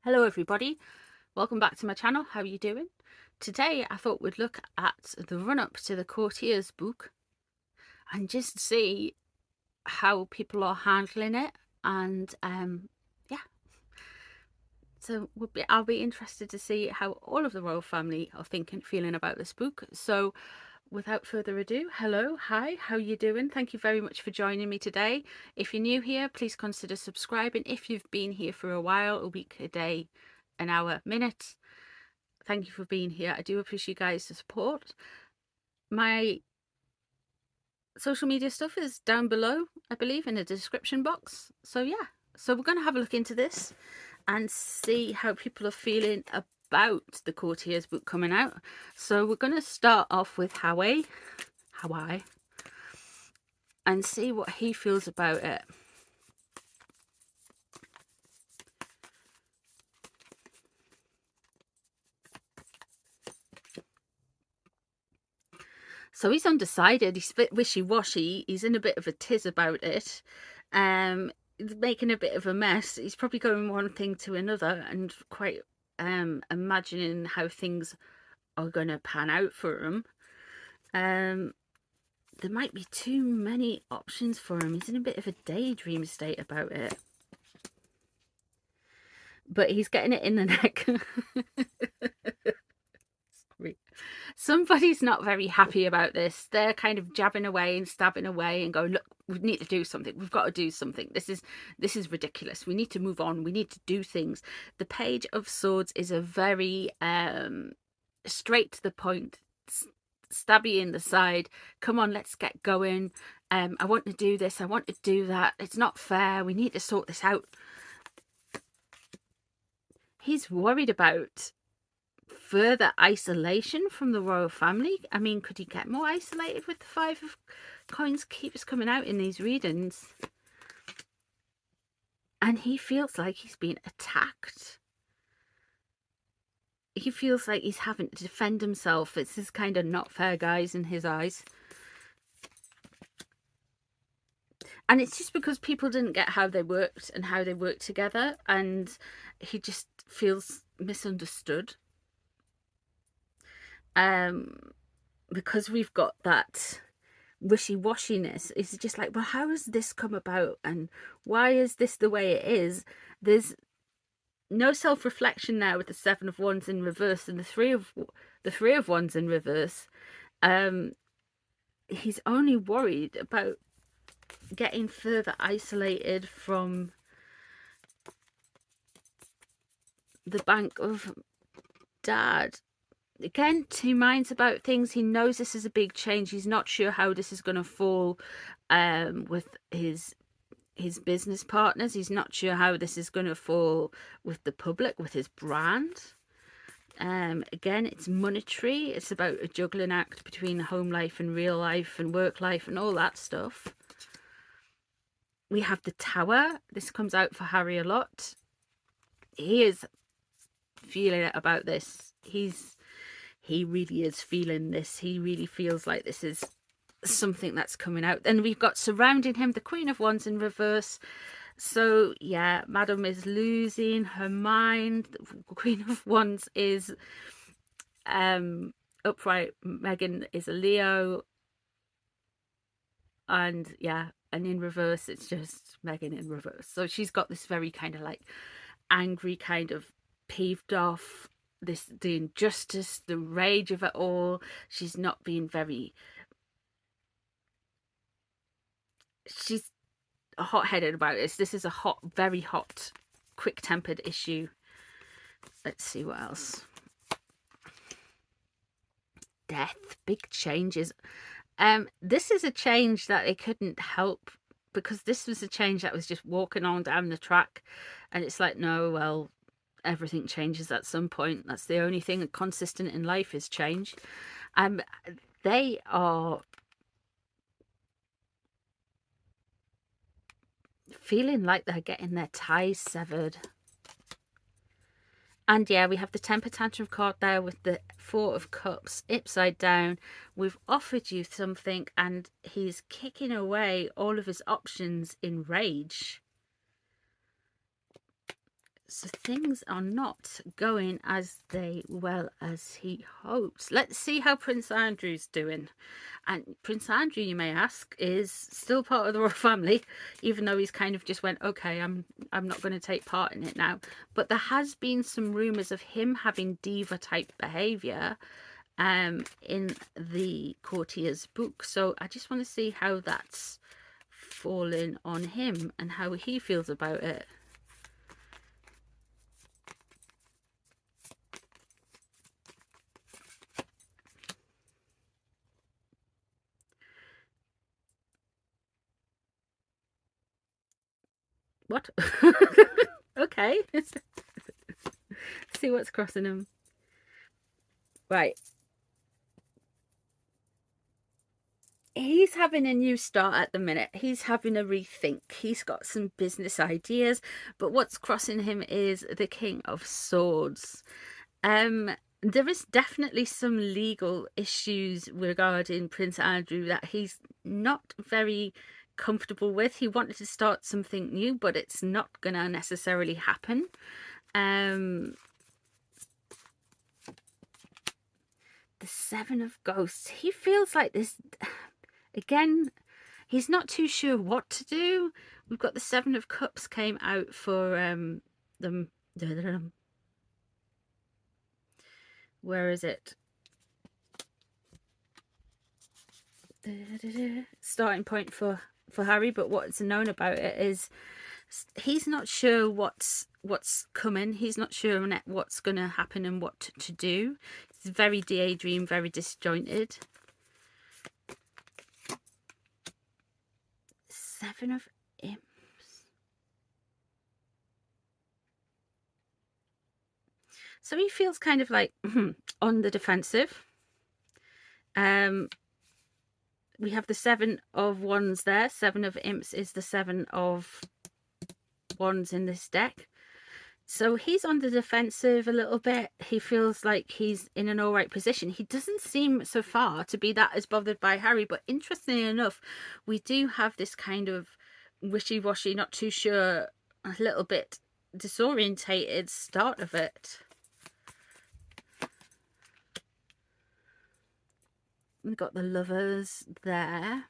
Hello everybody, welcome back to my channel. How are you doing? Today I thought we'd look at the run-up to the Courtiers book and just see how people are handling it, and yeah, so I'll be interested to see how all of the royal family are feeling about this book. So without further ado, hello, hi, how you doing? Thank you very much for joining me today. If you're new here, please consider subscribing. If you've been here for a while, a week, a day, an hour, minutes, thank you for being here. I do appreciate you guys' support. My social media stuff is down below, I believe, in the description box. So yeah, so we're going to have a look into this and see how people are feeling about the Courtiers book coming out. So we're going to start off with Howie, and see what he feels about it. So he's undecided, he's a bit wishy-washy, he's in a bit of a tiz about it, making a bit of a mess. He's probably going one thing to another and quite imagining how things are going to pan out for him. There might be too many options for him. He's in a bit of a daydream state about it. But he's getting it in the neck. Somebody's not very happy about this. They're kind of jabbing away and stabbing away and going, look, we need to do something. We've got to do something. This is ridiculous. We need to move on. We need to do things. The Page of Swords is a very straight to the point, stabby in the side. Come on, let's get going. I want to do this. I want to do that. It's not fair. We need to sort this out. He's worried about further isolation from the royal family. I mean, could he get more isolated with the Five of Coins keeps coming out in these readings? And he feels like he's been attacked. He feels like he's having to defend himself. It's this kind of not fair, guys, in his eyes. And it's just because people didn't get how they worked and how they worked together, and he just feels misunderstood. Because we've got that wishy-washiness. It's just like, well, how has this come about, and why is this the way it is? There's no self-reflection now with the Seven of Wands in reverse and the Three of Wands in reverse. He's only worried about getting further isolated from the Bank of Dad. Again, two minds about things. He knows this is a big change. He's not sure how this is going to fall with his business partners. He's not sure how this is going to fall with the public, with his brand. Again, it's monetary. It's about a juggling act between home life and real life and work life and all that stuff. We have the Tower. This comes out for Harry a lot. He is feeling it about this. He really is feeling this. He really feels like this is something that's coming out. Then we've got surrounding him the Queen of Wands in reverse. So yeah, Madam is losing her mind. The Queen of Wands is upright. Meghan is a Leo. And yeah, and in reverse, it's just Meghan in reverse. So she's got this very kind of like angry, kind of peeved off, the injustice, the rage of it all. She's not being very, she's hot-headed about this. This is a very hot, quick-tempered issue. Let's see what else. Death, big changes. This is a change that they couldn't help, because this was a change that was just walking on down the track, and it's like, no, well, everything changes at some point. That's the only thing consistent in life is change. They are feeling like they're getting their ties severed. And yeah, we have the temper tantrum card there with the Four of Cups upside down. We've offered you something and he's kicking away all of his options in rage. So things are not going as well as he hopes. Let's see how Prince Andrew's doing. And Prince Andrew, you may ask, is still part of the royal family, even though he's kind of just went, okay, I'm not going to take part in it now. But there has been some rumours of him having diva type behaviour in the Courtiers book. So I just want to see how that's fallen on him and how he feels about it. What? Okay. See what's crossing him. Right. He's having a new start at the minute. He's having a rethink. He's got some business ideas, but what's crossing him is the King of Swords. There is definitely some legal issues regarding Prince Andrew that he's not very comfortable with. He wanted to start something new, but it's not gonna necessarily happen. The Seven of Ghosts. He feels like this again. He's not too sure what to do. We've got the Seven of Cups came out for them. Where is it? Starting point for Harry, but what's known about it is he's not sure what's coming. He's not sure what's going to happen and what to do. He's very daydream, very disjointed. Seven of Imps. So he feels kind of like on the defensive. We have the Seven of Wands there. Seven of Imps is the Seven of Wands in this deck. So he's on the defensive a little bit. He feels like he's in an all right position. He doesn't seem so far to be that as bothered by Harry. But interestingly enough, we do have this kind of wishy-washy, not too sure, a little bit disorientated start of it. We've got the Lovers there.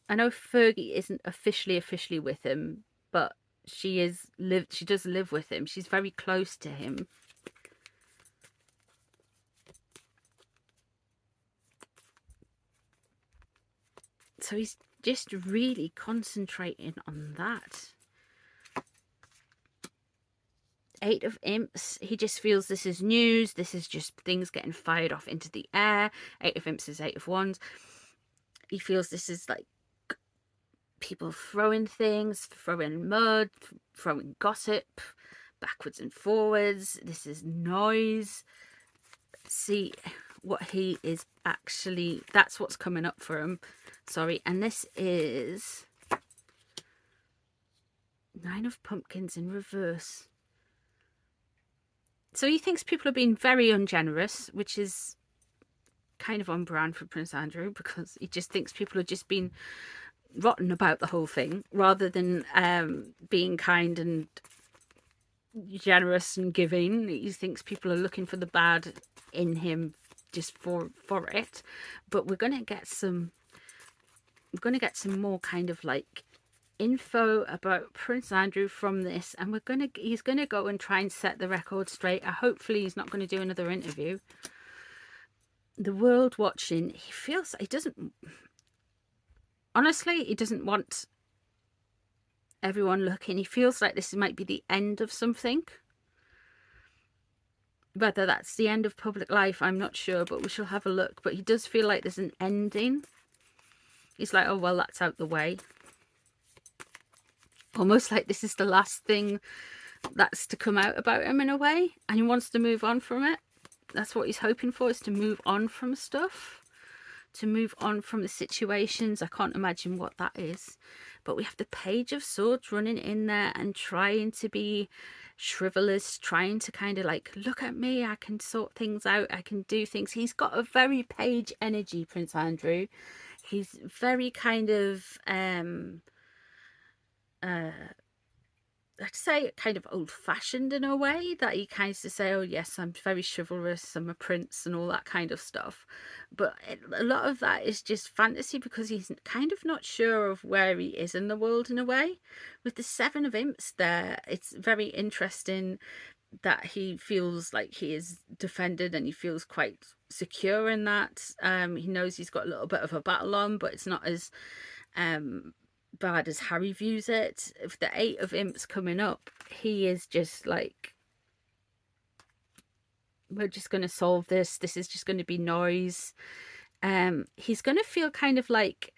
I know Fergie isn't officially with him, but she does live with him. She's very close to him. So he's just really concentrating on that. Eight of Imps, he just feels this is news. This is just things getting fired off into the air. Eight of Imps is Eight of Wands. He feels this is like people throwing things, throwing mud, throwing gossip backwards and forwards. This is noise. See what he is actually, that's what's coming up for him. Sorry. And this is Nine of Pumpkins in reverse. So he thinks people are being very ungenerous, which is kind of on brand for Prince Andrew, because he just thinks people are just being rotten about the whole thing rather than being kind and generous and giving. He thinks people are looking for the bad in him just for it. But we're going to get some more kind of like info about Prince Andrew from this, and he's gonna go and try and set the record straight. Hopefully he's not going to do another interview. The world watching, he feels like he doesn't, honestly, he doesn't want everyone looking. He feels like this might be the end of something. Whether that's the end of public life, I'm not sure, but we shall have a look. But he does feel like there's an ending. He's like, oh well, that's out the way. Almost like this is the last thing that's to come out about him in a way, and he wants to move on from it. That's what he's hoping for, is to move on from stuff, to move on from the situations. I can't imagine what that is. But we have the Page of Swords running in there and trying to be chivalrous, trying to kind of like, look at me, I can sort things out, I can do things. He's got a very page energy, Prince Andrew. he's very kind of I'd say kind of old-fashioned in a way, that he kind of say, oh yes, I'm very chivalrous, I'm a prince and all that kind of stuff. But a lot of that is just fantasy, because he's kind of not sure of where he is in the world in a way. With the Seven of Imps there, it's very interesting that he feels like he is defended and he feels quite secure in that. He knows he's got a little bit of a battle on, but it's not as bad as Harry views it. If the Eight of Imps coming up, he is just like, we're just going to solve this. This is just going to be noise. He's going to feel kind of like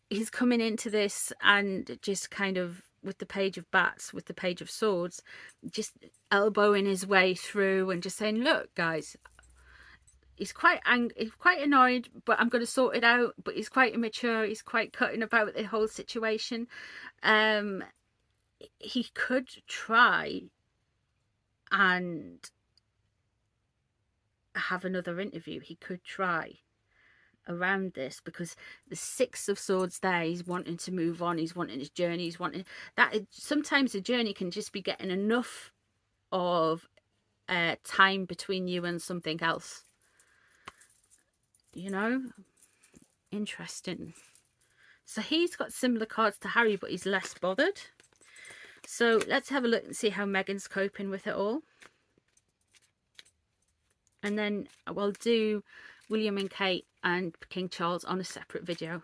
he's coming into this and just kind of, with the Page of Bats, with the Page of Swords, just elbowing his way through and just saying, look guys, he's quite angry, he's quite annoyed, but I'm going to sort it out. But he's quite immature, he's quite cutting about the whole situation. He could try and have another interview. He could try around this, because the Six of Swords there, he's wanting to move on, he's wanting his journey, he's wanting that. Sometimes a journey can just be getting enough of time between you and something else, you know. Interesting. So he's got similar cards to Harry, but he's less bothered. So let's have a look and see how Meghan's coping with it all. And then we'll do William and Kate and King Charles on a separate video.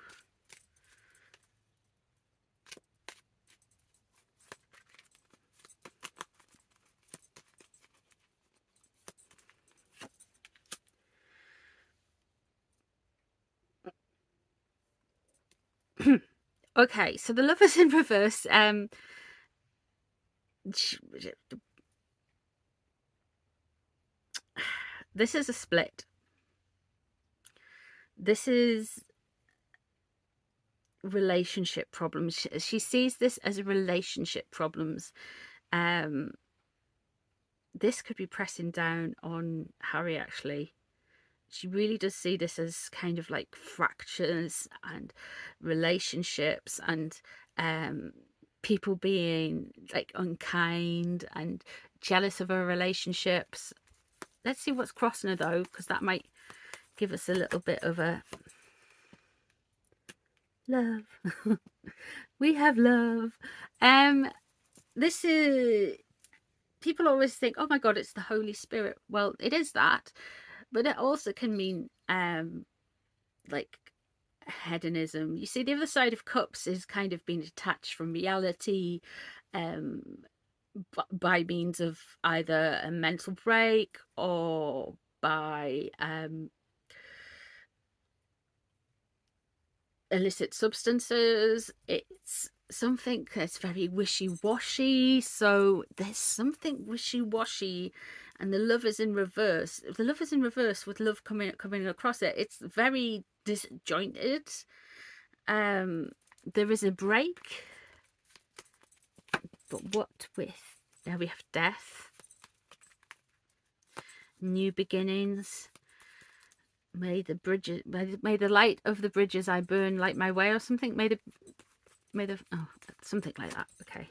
Okay, so the Lovers in reverse. This is a split. This is relationship problems. She sees this as a relationship problems. This could be pressing down on Harry, actually. She really does see this as kind of like fractures and relationships and people being like unkind and jealous of her relationships. Let's see what's crossing her though, because that might give us a little bit of a love. We have love. This is, people always think, oh my god, it's the Holy Spirit. Well, it is that, but it also can mean like hedonism. You see, the other side of cups is kind of being detached from reality, by means of either a mental break or by illicit substances. It's something that's very wishy-washy. So there's something wishy-washy, and the Lovers in reverse. The Lovers in reverse with love coming across it, it's very disjointed. There is a break, but what with? Now we have death, new beginnings. May the bridges, may the light of the bridges I burn light my way, or something. May the oh, something like that. Okay.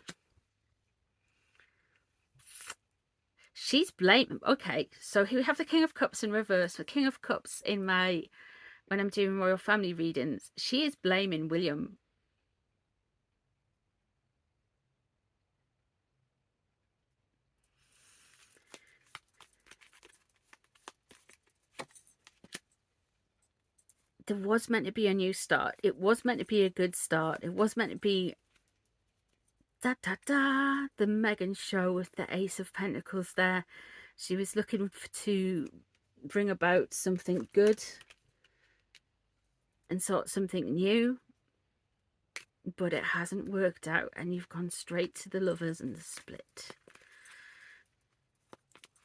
She's blaming. Okay, so here we have the King of Cups in reverse. The King of Cups in my, when I'm doing royal family readings, she is blaming William. There was meant to be a new start. It was meant to be a good start. It was meant to be da da da, the Meghan show with the Ace of Pentacles there. She was looking to bring about something good and sort something new, but it hasn't worked out, and you've gone straight to the Lovers and the split.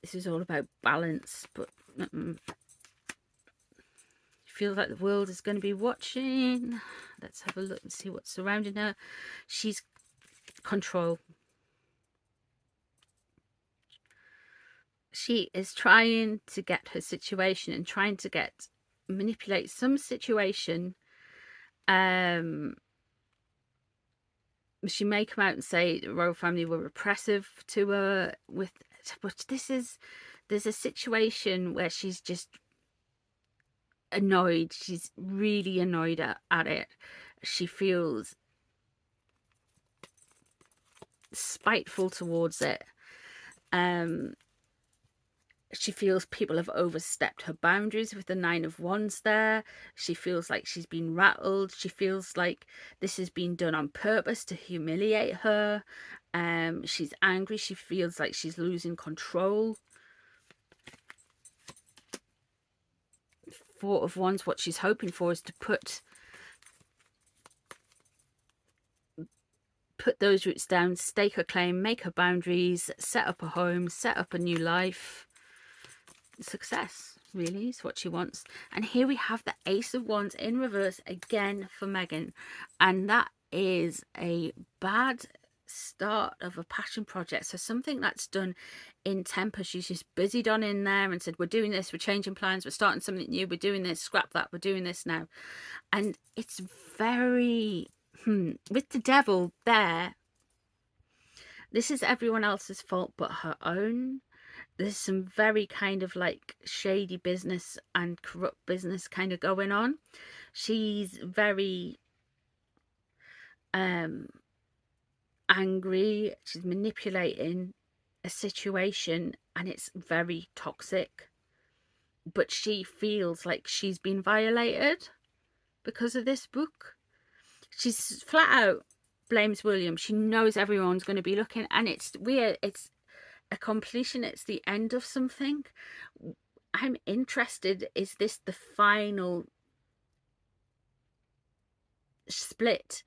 This is all about balance, but feels like the world is going to be watching. Let's have a look and see what's surrounding her. She's control. She is trying to get her situation and trying to get manipulate some situation. She may come out and say the royal family were repressive to her but there's a situation where she's just annoyed. She's really annoyed at it. She feels spiteful towards it. She feels people have overstepped her boundaries with the 9 of Wands there. She feels like she's been rattled. She feels like this has been done on purpose to humiliate her. She's angry. She feels like she's losing control. 4 of Wands, what she's hoping for is to put those roots down, stake her claim, make her boundaries, set up a home, set up a new life. Success really is what she wants. And here we have the Ace of Wands in reverse again for Meghan, and that is a bad start of a passion project. So something that's done in temper, she's just busied on in there and said, we're doing this, we're changing plans, we're starting something new, we're doing this, scrap that, we're doing this now. And it's very with the Devil there, this is everyone else's fault but her own. There's some very kind of like shady business and corrupt business kind of going on. She's very angry. She's manipulating a situation and it's very toxic. But she feels like she's been violated because of this book. She's flat out blames William. She knows everyone's going to be looking, and it's weird. It's a completion. It's the end of something. I'm interested, is this the final split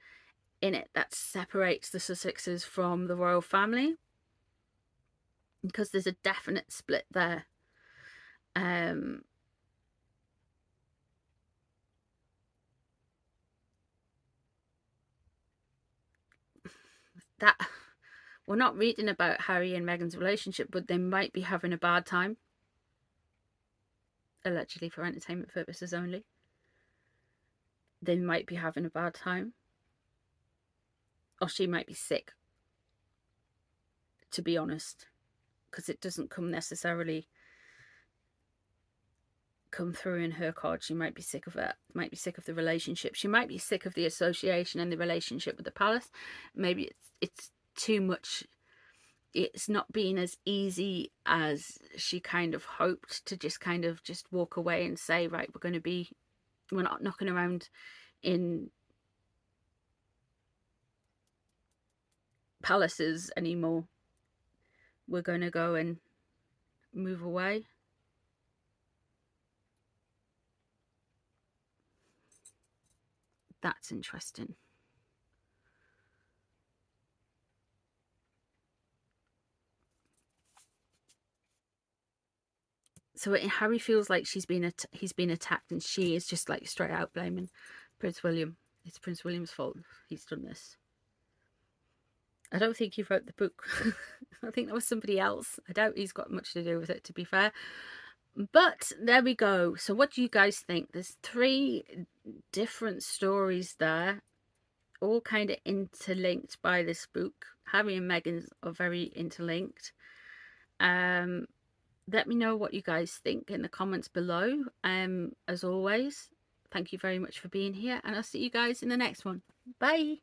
in it that separates the Sussexes from the royal family? Because there's a definite split there. That we're not reading about Harry and Meghan's relationship, but they might be having a bad time, allegedly for entertainment purposes only. They might be having a bad time, or she might be sick, to be honest, because it doesn't necessarily come through in her card. She might be sick of it, might be sick of the relationship, she might be sick of the association and the relationship with the palace. Maybe it's too much. It's not been as easy as she kind of hoped to just kind of just walk away and say, right, we're not knocking around in palaces anymore, we're going to go and move away. That's interesting. So Harry feels like he's been attacked, and she is just like straight out blaming Prince William. It's Prince William's fault he's done this. I don't think he wrote the book. I think that was somebody else. I doubt he's got much to do with it, to be fair. But there we go. So what do you guys think? There's 3 different stories there, all kind of interlinked by this book. Harry and Meghan are very interlinked. Let me know what you guys think in the comments below. As always, thank you very much for being here, and I'll see you guys in the next one. Bye.